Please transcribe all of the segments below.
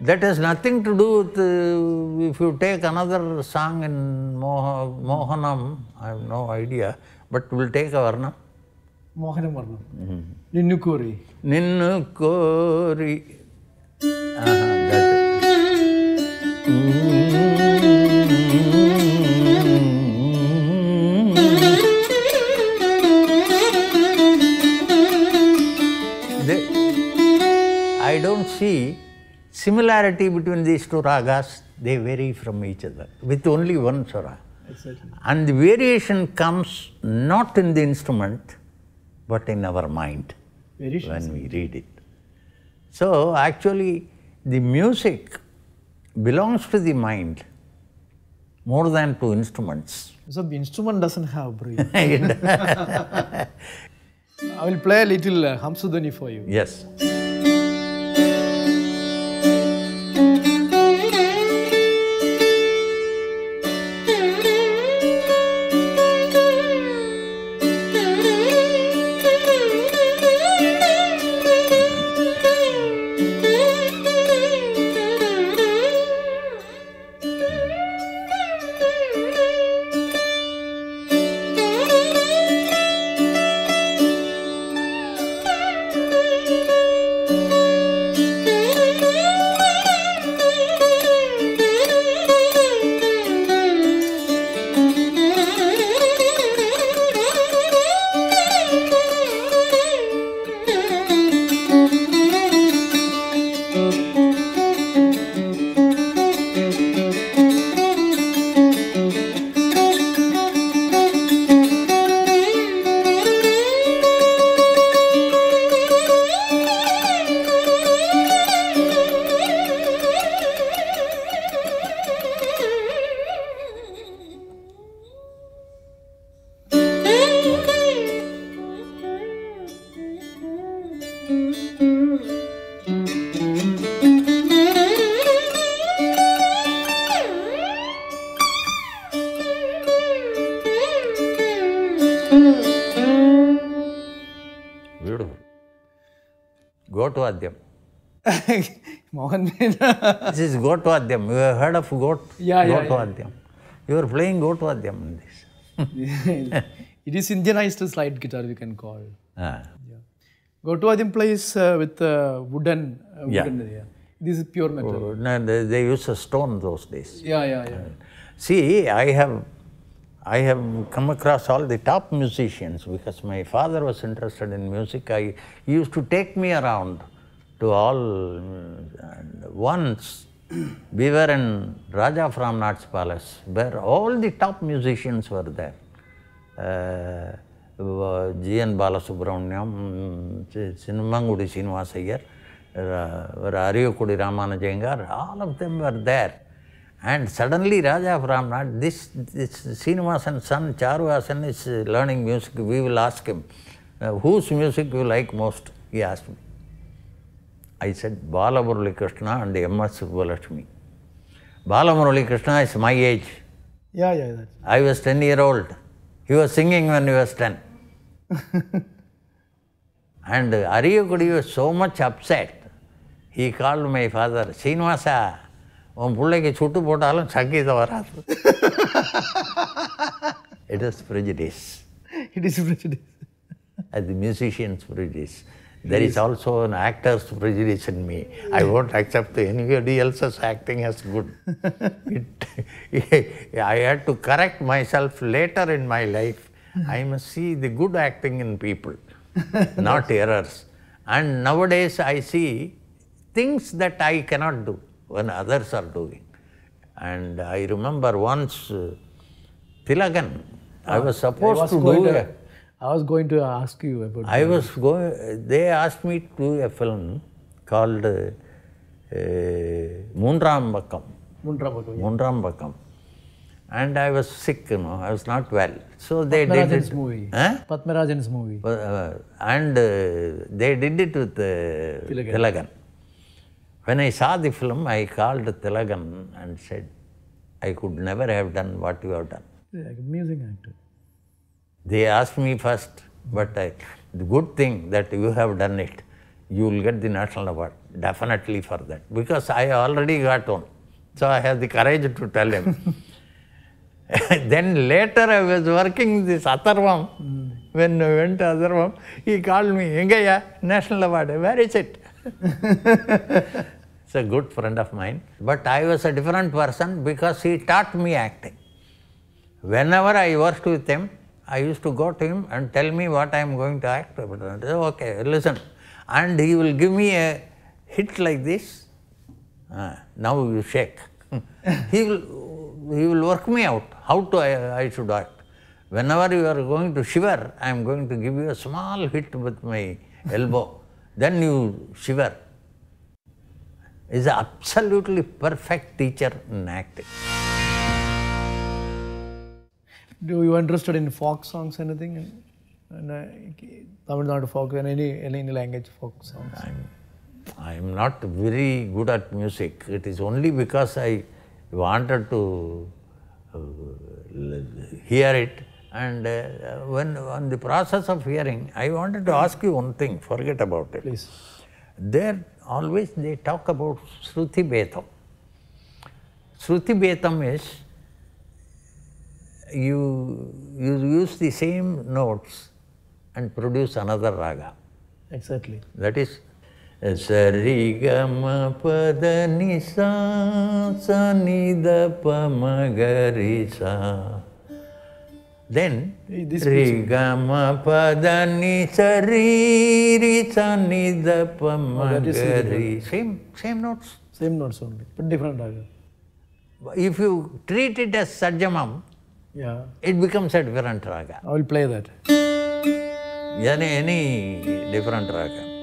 That has nothing to do with, if you take another song in Mohanam, I have no idea, but we'll take a Varnam. Mohanam Varnam. Ninnu Kori. Ninnu Kori. That. I don't see similarity between these two ragas. They vary from each other with only one swara. Exactly. And the variation comes not in the instrument, but in our mind when we read it. So actually, the music belongs to the mind more than to instruments. So the instrument doesn't have brain. I will play a little Hamsudhani for you. Yes. Beautiful. Gotuvadyam. Mohan. This is Gotuvadyam. You have heard of Gotuvadyam? You are playing Gotuvadyam in this. It is Indianized slide guitar, we can call. Ah. Yeah. Gotuvadyam plays with wooden. This is pure metal. No, they used a stone those days. Yeah. See, I have come across all the top musicians because my father was interested in music. He used to take me around to all. And once we were in Raja Framnath's palace where all the top musicians were there. G.N. Balasubramaniam, Sinumangudi Srinivas Iyer, Ariyakudi Ramanujayengar, all of them were there. And suddenly Raja Framnath, this Srinivasan's son Charuhasan is learning music. We will ask him, whose music you like most? He asked me. I said, Balamurali Krishna and M.S. Subbalakshmi. Balamurali Krishna is my age. Yeah. I was 10-year-old. He was singing when he was 10. And Ariyakudi was so much upset. He called my father, Srinivasa, it is prejudice. It is prejudice. As the musician's prejudice. There is also an actor's prejudice in me. I won't accept anybody else's acting as good. I had to correct myself later in my life. I must see the good acting in people, not errors. And nowadays I see things that I cannot do when others are doing. And I remember once Tilagan, I was supposed to do I was going to ask you about they asked me to do a film called Moonram Bakam. And I was sick, I was not well. So they did it. Padmarajan's movie. And they did it with Tilagan. When I saw the film, I called Tilagan and said, I could never have done what you have done. Yeah, amazing actor. They asked me first, but the good thing that you have done it. you will get the national award, definitely for that. Because I already got one. So I have the courage to tell him. Then later I was working this Atharvam. When I went to Atharvam, he called me, Engaya, national award, where is it? It's a good friend of mine. But I was a different person because he taught me acting. Whenever I worked with him, I used to go to him and tell me what I am going to act. Okay, listen. And he will give me a hit like this. Now you shake. He will work me out how I should act. Whenever you are going to shiver, I am going to give you a small hit with my elbow. Then you shiver. He is an absolutely perfect teacher in acting. Do you interested in folk songs, anything? Tamil Nadu folk, any language folk songs? I am not very good at music. It is only because I wanted to hear it. And when on the process of hearing, I wanted to ask you one thing, forget about it. Please. There always they talk about Shruti Betam. Shruti Betam is you use the same notes and produce another raga. Exactly. That is Sarigama Pada Nisa Sanida Pamagarisa. Then Rigama Pada Nisa Riri Sanida Pamagari. Same notes. Same notes only, but different raga. If you treat it as Sajamam, yeah, it becomes a different raga. I will play that. Any different raga.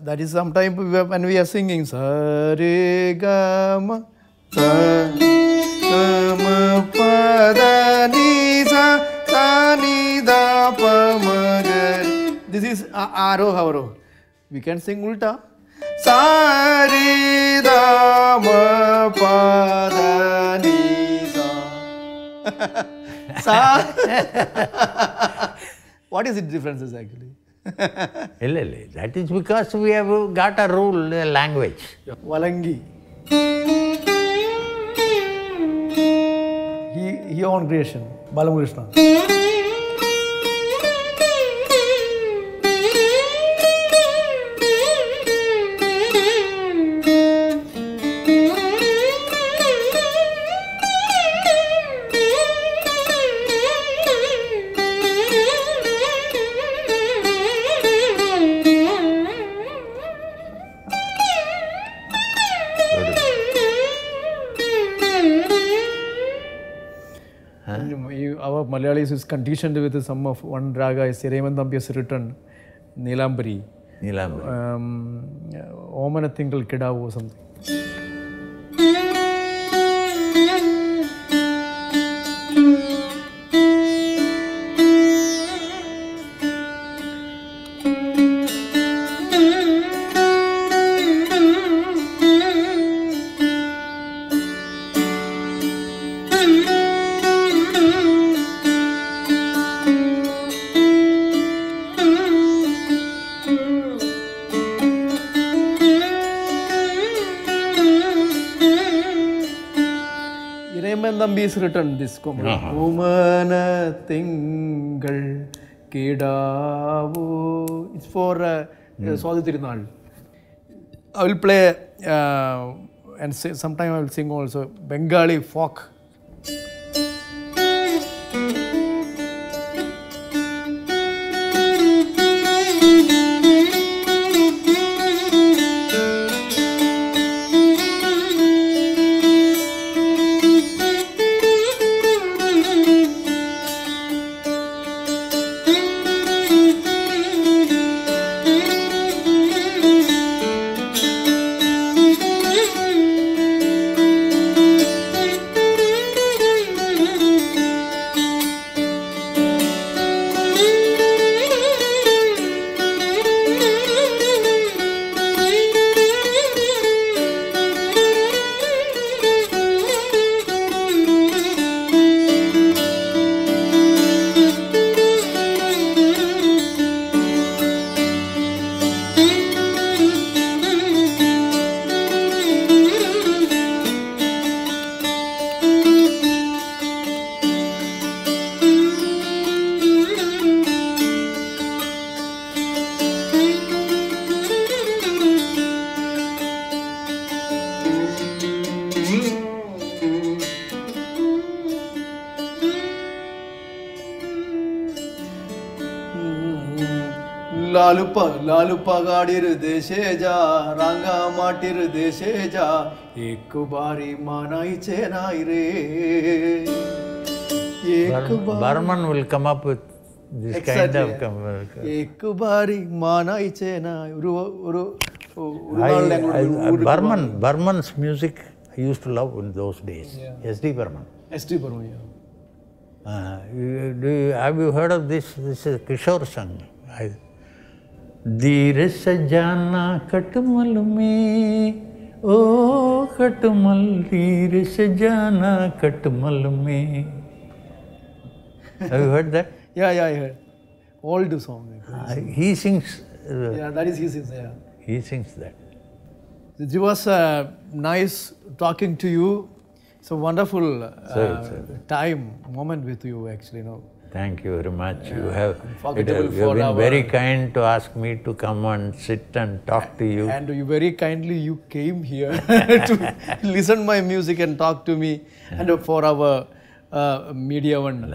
That is sometimes when we are singing Sarigama Sama Pada Nisa Sanida Pamagari. This is Aroha. We can sing ulta. Saridama Pada Nisa. What is the differences actually? That is because we have got a rule, a language. Valangi. He own creation, Balakrishna. Our Malayalis is conditioned with some of one raga is Raymond Thampi's written Nilambari. Omana Tingle Kida or something. Thambi is written this Umana Tingal Kedavo. It's for Swati Tirunal. I will play and sometime I will sing also Bengali folk. Lalu पगाड़िर देशे जा रंगा माटिर देशे जा एक बारी मानाई चेनाई रे एक Burman will come up with this kind of एक बारी मानाई Chenai Burman's music I used to love in those days. S.D. Burman. S.D. Burman, yeah. Have you heard of this? This is Kishore sung. Dheer sajana katmal mein, oh katmal, dheer sajana katmal mein. Have you heard that? Yeah, I heard. Old song. He sings. Yeah, that is he sings. Yeah. He sings that. It was nice talking to you. It's a wonderful moment with you, actually. Thank you very much. You have unforgettable been very kind to ask me to come and sit and talk to you. And you very kindly you came here to listen my music and talk to me and for our Media One.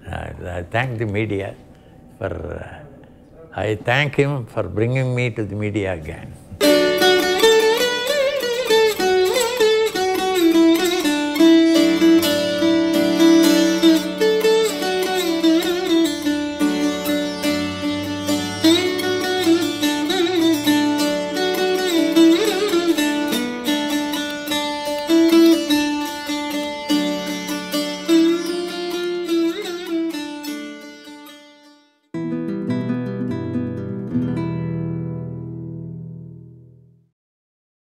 I thank the media for. I thank him for bringing me to the media again.